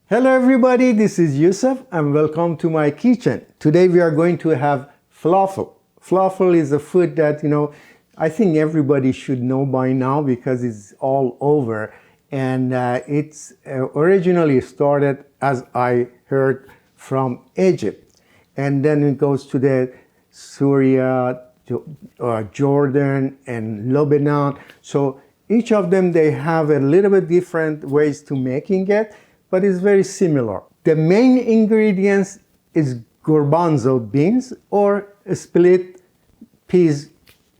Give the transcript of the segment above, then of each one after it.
Hello everybody, this is Yousef and welcome to my kitchen. Today we are going to have falafel. Falafel is a food that, I think everybody should know by now because it's all over. And it's originally started, as I heard, from Egypt. And then it goes to the Syria, Jordan and Lebanon. So each of them, they have a little bit different ways to making it, but it's very similar. The main ingredients is garbanzo beans or split peas,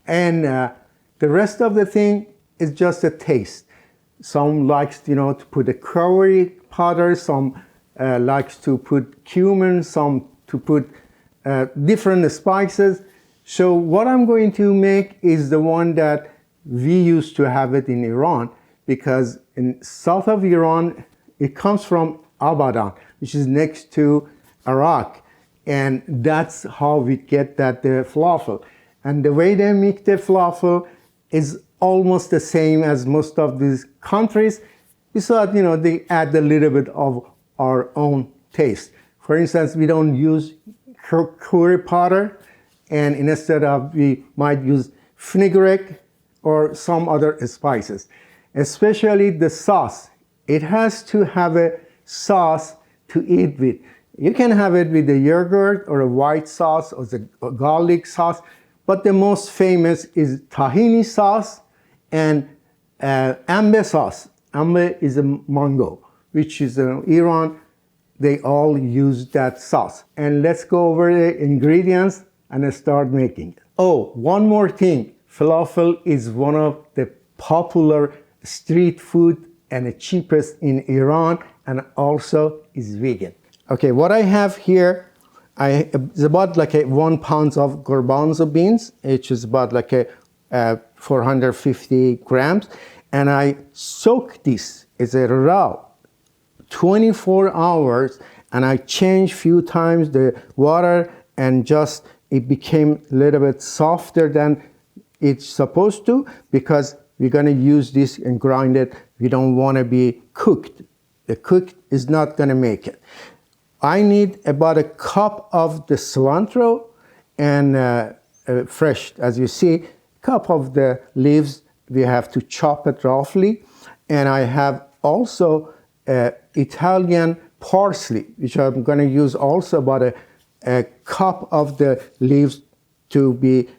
and the rest of the thing is just a taste. Some likes, to put a curry powder, some likes to put cumin, some to put different spices. So what I'm going to make is the one that we used to have it in Iran, because in south of Iran, it comes from Abadan, which is next to Iraq. And that's how we get that falafel. And the way they make the falafel is almost the same as most of these countries. Besides, they add a little bit of our own taste. For instance, we don't use curry powder, and instead of, we might use fenugreek or some other spices. Especially the sauce. It has to have a sauce to eat with. You can have it with a yogurt or a white sauce or the garlic sauce, but the most famous is tahini sauce and ambe sauce. Ambe is a mango, which is in Iran. They all use that sauce. And let's go over the ingredients and start making it. Oh, one more thing. Falafel is one of the popular street food and the cheapest in Iran, and also is vegan. Okay, what I have here, it's about like 1 pound of garbanzo beans, which is about like 450 grams, and I soak this as a raw 24 hours, and I change few times the water, and just it became a little bit softer than it's supposed to, because we're going to use this and grind it. We don't want to be cooked. The cooked is not going to make it. I need about a cup of the cilantro and fresh, as you see, cup of the leaves. We have to chop it roughly. And I have also Italian parsley, which I'm going to use also about a cup of the leaves to be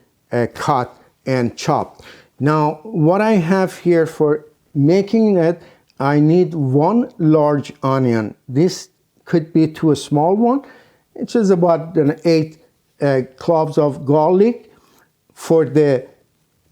cut and chopped. Now, what I have here for making it, I need 1 large onion. This could be to a small one. It's just about 8 cloves of garlic. For the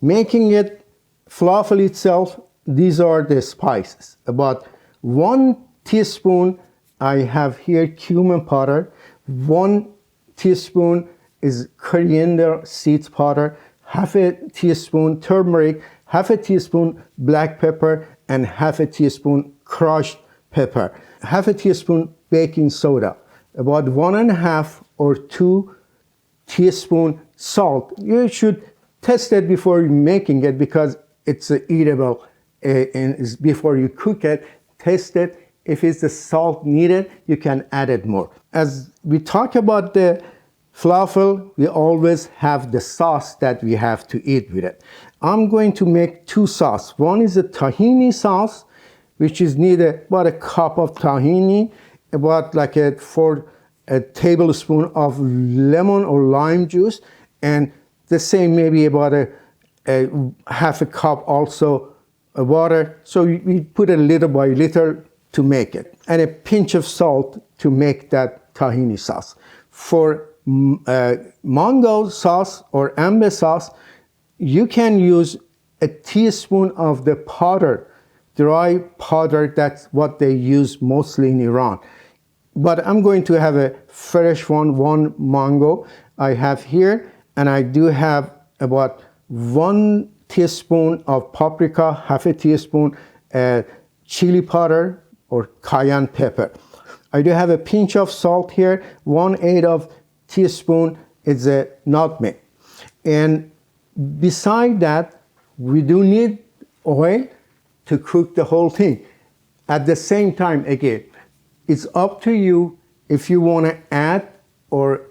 making it, falafel itself, these are the spices. About 1 teaspoon, I have here cumin powder. 1 teaspoon is coriander seeds powder. Half a teaspoon turmeric, half a teaspoon black pepper, and half a teaspoon crushed pepper. Half a teaspoon baking soda. About 1.5 or 2 teaspoon salt. You should test it before making it, because it's eatable. And before you cook it, taste it. If it's the salt needed, you can add it more. As we talk about the falafel, we always have the sauce that we have to eat with it. I'm going to make 2 sauces. One is a tahini sauce, which is needed about a cup of tahini, about like 4 tablespoons of lemon or lime juice, and the same maybe about a half a cup also of water. So we put it little by little to make it, and a pinch of salt to make that tahini sauce. For mango sauce or ambe sauce, you can use a teaspoon of the powder, dry powder. That's what they use mostly in Iran. But I'm going to have a fresh one mango I have here, and I do have about 1 teaspoon of paprika, half a teaspoon chili powder or cayenne pepper. I do have a pinch of salt here, 1/8 of teaspoon is a nutmeg. And beside that, we do need oil to cook the whole thing. At the same time, again, It's up to you if you want to add or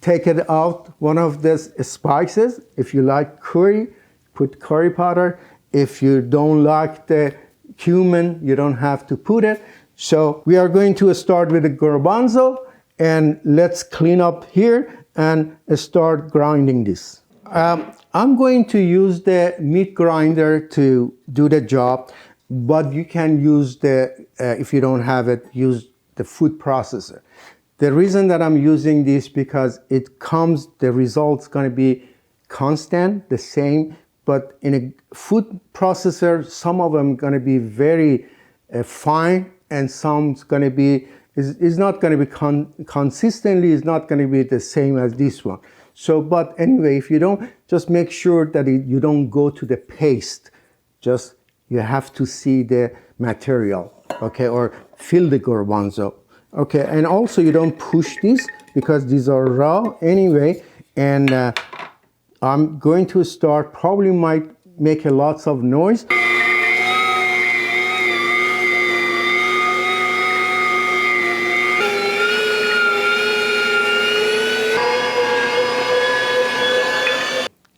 take it out one of these spices. If you like curry, put curry powder. If you don't like the cumin, you don't have to put it. So we are going to start with the garbanzo, and let's clean up here and start grinding this. I'm going to use the meat grinder to do the job, but you can use the, if you don't have it, use the food processor. The reason that I'm using this because it comes, the result's gonna be constant, the same, but in a food processor, some of them gonna be very fine, and some's gonna be, is not gonna be consistently, is not gonna be the same as this one. So, but anyway, if you don't, just make sure that you don't go to the paste. Just, you have to see the material, okay, or feel the garbanzo. Okay, and also you don't push this because these are raw anyway, and I'm going to start, probably might make a lots of noise.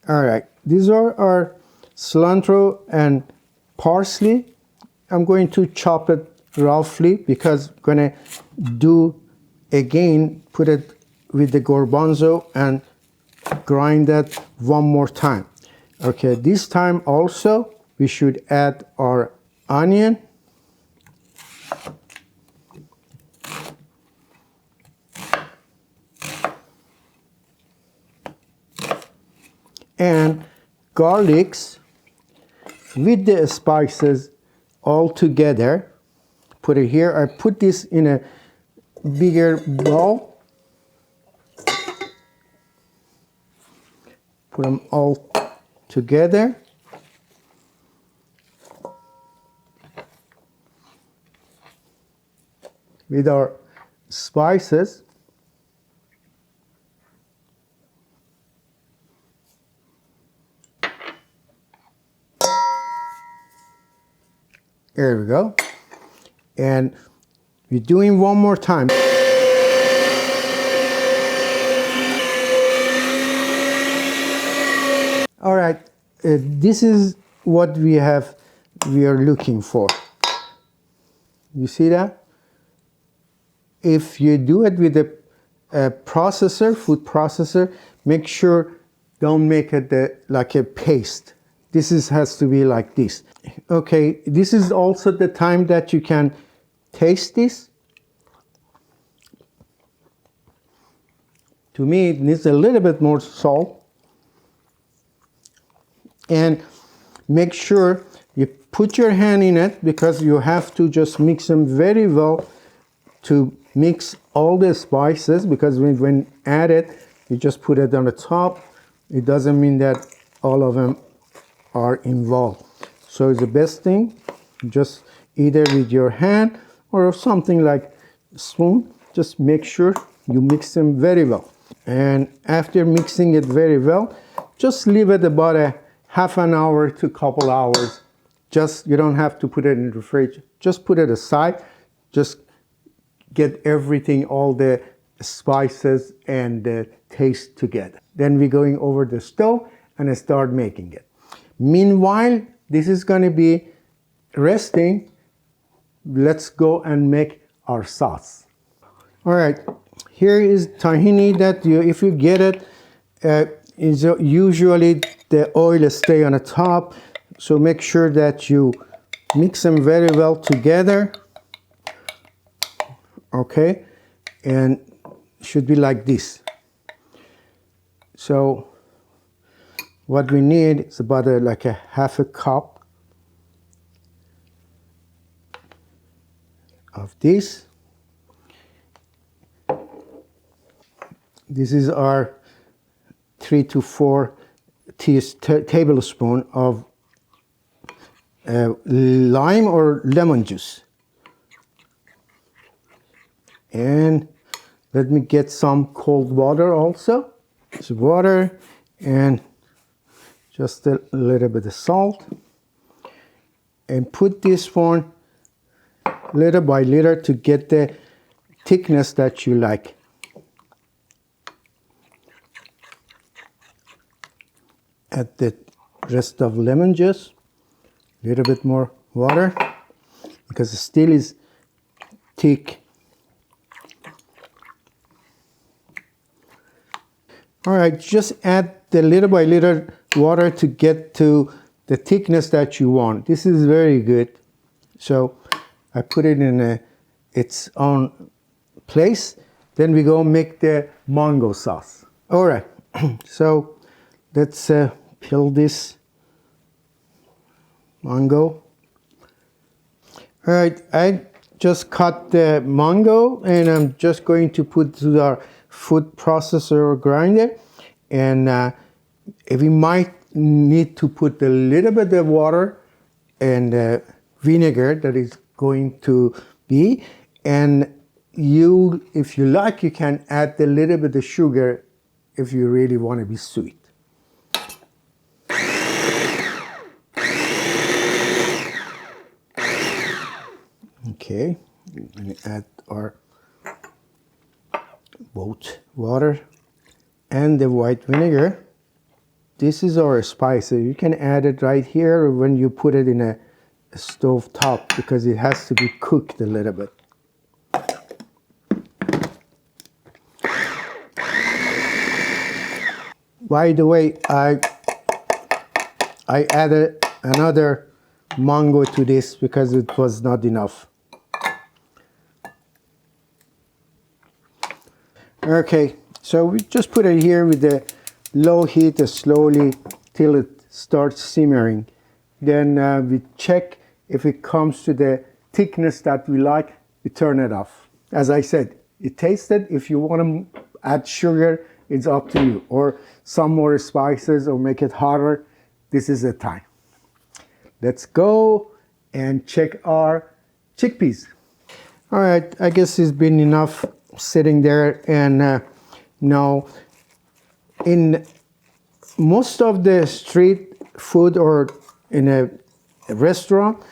All right, these are our cilantro and parsley. I'm going to chop it roughly because I'm gonna do again, put it with the garbanzo and grind that one more time. Okay, this time also we should add our onion. And garlics with the spices all together. Put it here. I put this in a bigger bowl. Put them all together. With our spices. There we go. And we're doing one more time. All right, this is what we are looking for. You see that? If you do it with a processor, food processor, make sure don't make it like a paste. This has to be like this. Okay, this is also the time that you can taste this. To me, it needs a little bit more salt. And make sure you put your hand in it because you have to just mix them very well to mix all the spices, because when add it, you just put it on the top. It doesn't mean that all of them are involved. So it's the best thing, just either with your hand or something like a spoon, just make sure you mix them very well. And after mixing it very well, just leave it about a half an hour to couple hours. Just, you don't have to put it in the fridge, just put it aside, just get everything, all the spices and the taste together. Then we're going over the stove and start making it. Meanwhile, this is going to be resting. Let's go and make our sauce. All right, here is tahini that if you get it, is usually the oil stay on the top. So make sure that you mix them very well together. Okay, and should be like this. So what we need is about like a half a cup of this. This is our 3 to 4 tablespoon of lime or lemon juice. And let me get some cold water also. It's water and just a little bit of salt. And put this one little by little to get the thickness that you like. Add the rest of lemon juice, a little bit more water, because it still is thick. All right, just add the little by little water to get to the thickness that you want. This is very good. So I put it in its own place. Then we go make the mango sauce. All right, so let's peel this mango. All right, I just cut the mango and I'm just going to put to our food processor or grinder, and we might need to put a little bit of water and vinegar that is going to be, and you, if you like, you can add a little bit of sugar if you really want to be sweet. Okay, we're going to add our both water and the white vinegar. This is our spice. You can add it right here when you put it in a stove top, because it has to be cooked a little bit. By the way, I added another mango to this because it was not enough. Okay, so we just put it here with the low heat slowly till it starts simmering. Then we check if it comes to the thickness that we like, we turn it off. As I said, it tasted. If you want to add sugar, it's up to you. Or some more spices or make it hotter, this is the time. Let's go and check our chickpeas. All right, I guess it's been enough sitting there, and now in most of the street food or in a restaurant,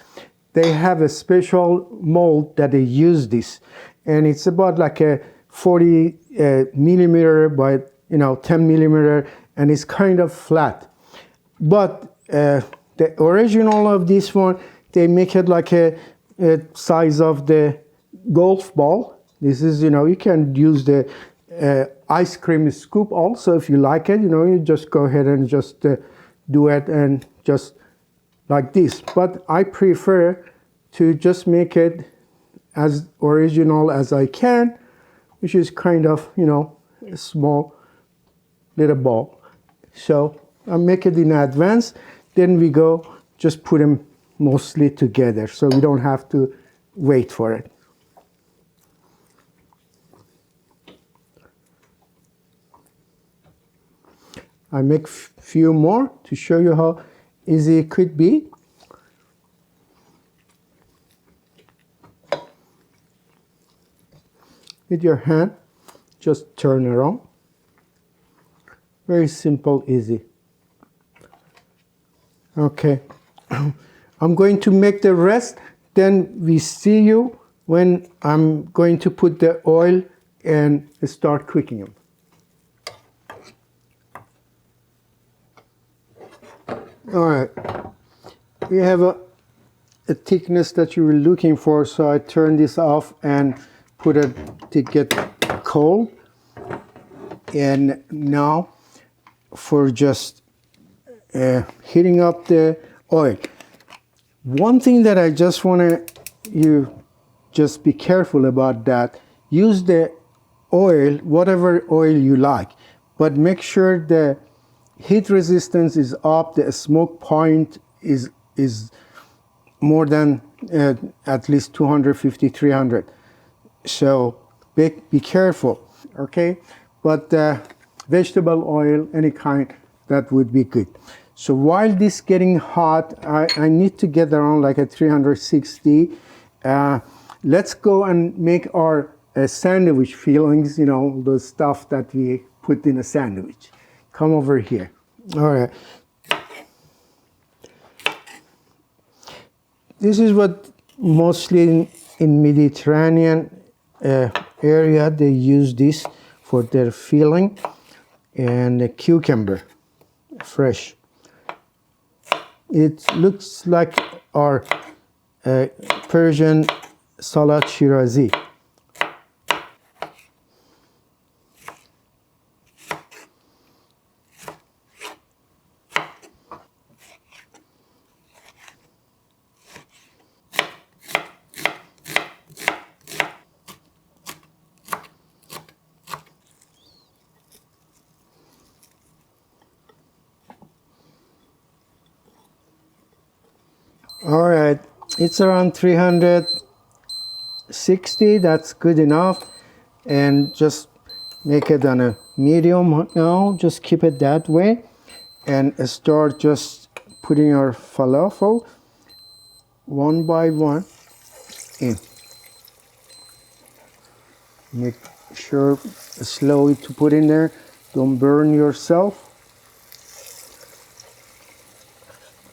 they have a special mold that they use this, and it's about like a 40 millimeter by 10 millimeter, and it's kind of flat. But the original of this one, they make it like a size of the golf ball. This is, you can use the ice cream scoop also if you like it. You just go ahead and just do it and just like this. But I prefer to just make it as original as I can, which is kind of, a small little ball. So I make it in advance. Then we go just put them mostly together so we don't have to wait for it. I make few more to show you how easy it could be. With your hand, just turn around. Very simple, easy. Okay, I'm going to make the rest, then we see you when I'm going to put the oil and start cooking them. All right, we have a thickness that you were looking for, so I turn this off and put it to get cold. And now for just heating up the oil. One thing that I just want you just be careful about that. Use the oil, whatever oil you like, but make sure the heat resistance is up, the smoke point is more than at least 250, 300. So be careful, okay? But vegetable oil, any kind, that would be good. So while this getting hot, I need to get around like a 360. Let's go and make our sandwich fillings, the stuff that we put in a sandwich. Come over here. All right. This is what mostly in Mediterranean area, they use this for their filling. And a cucumber, fresh. It looks like our Persian salad Shirazi. All right, it's around 360, that's good enough. And just make it on a medium now, just keep it that way. And start just putting our falafel one by one in. Make sure slowly to put in there, don't burn yourself.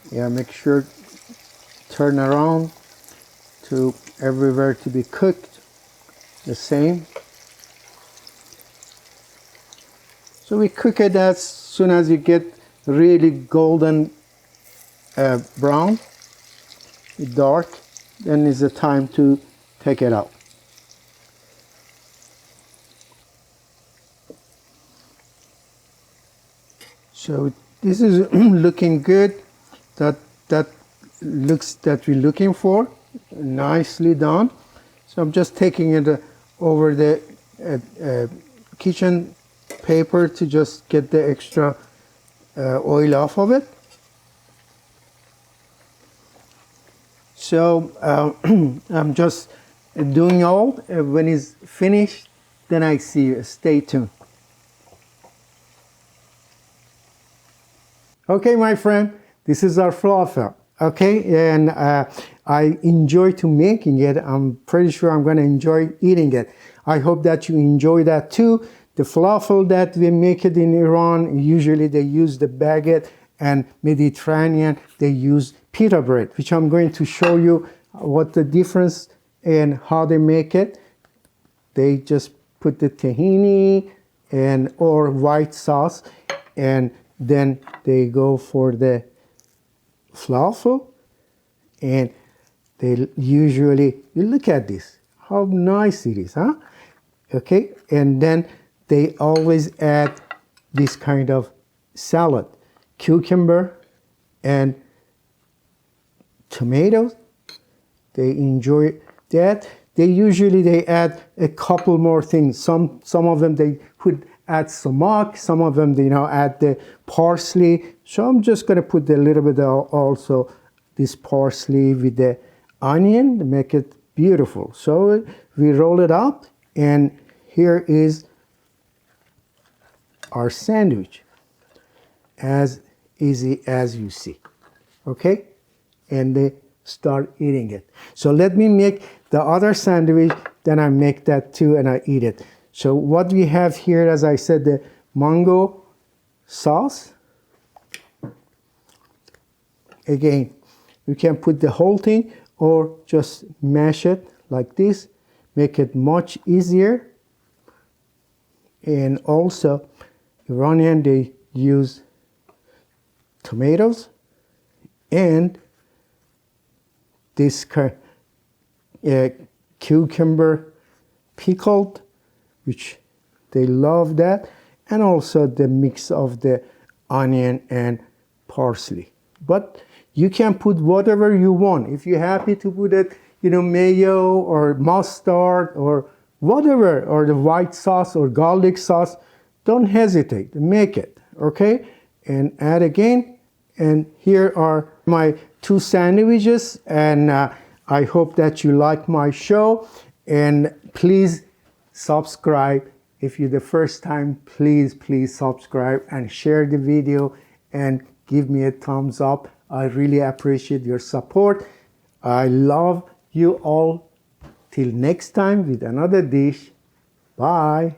Yeah, make sure turn around to everywhere to be cooked the same. So we cook it as soon as you get really golden brown, dark, then is the time to take it out. So this is looking good. That looks that we're looking for. Nicely done. So I'm just taking it over the kitchen paper to just get the extra oil off of it. So I'm just doing all. When it's finished, then I see you. Stay tuned. Okay, my friend, this is our falafel. Okay, and I enjoy to making it. I'm pretty sure I'm going to enjoy eating it. I hope that you enjoy that too. The falafel that we make it in Iran, usually they use the baguette, and Mediterranean, they use pita bread, which I'm going to show you what the difference and how they make it. They just put the tahini and or white sauce, and then they go for the falafel, and they usually, you look at this, how nice it is, huh? Okay, and then they always add this kind of salad, cucumber and tomatoes. They enjoy that. They add a couple more things. Some of them they add sumac, some of them add the parsley. So I'm just gonna put a little bit also this parsley with the onion to make it beautiful. So we roll it up, and here is our sandwich, as easy as you see. Okay, and they start eating it. So let me make the other sandwich, then I make that too and I eat it. So what we have here, as I said, the mango sauce. Again, you can put the whole thing or just mash it like this, make it much easier. And also, Iranian, they use tomatoes and this cucumber pickled, which they love that, and also the mix of the onion and parsley. But you can put whatever you want. If you're happy to put it, mayo or mustard or whatever, or the white sauce or garlic sauce, don't hesitate, make it, okay? And add again, and here are my 2 sandwiches, and I hope that you like my show, and please subscribe. If you're the first time, please subscribe and share the video and give me a thumbs up. I really appreciate your support. I love you all. Till next time with another dish. Bye.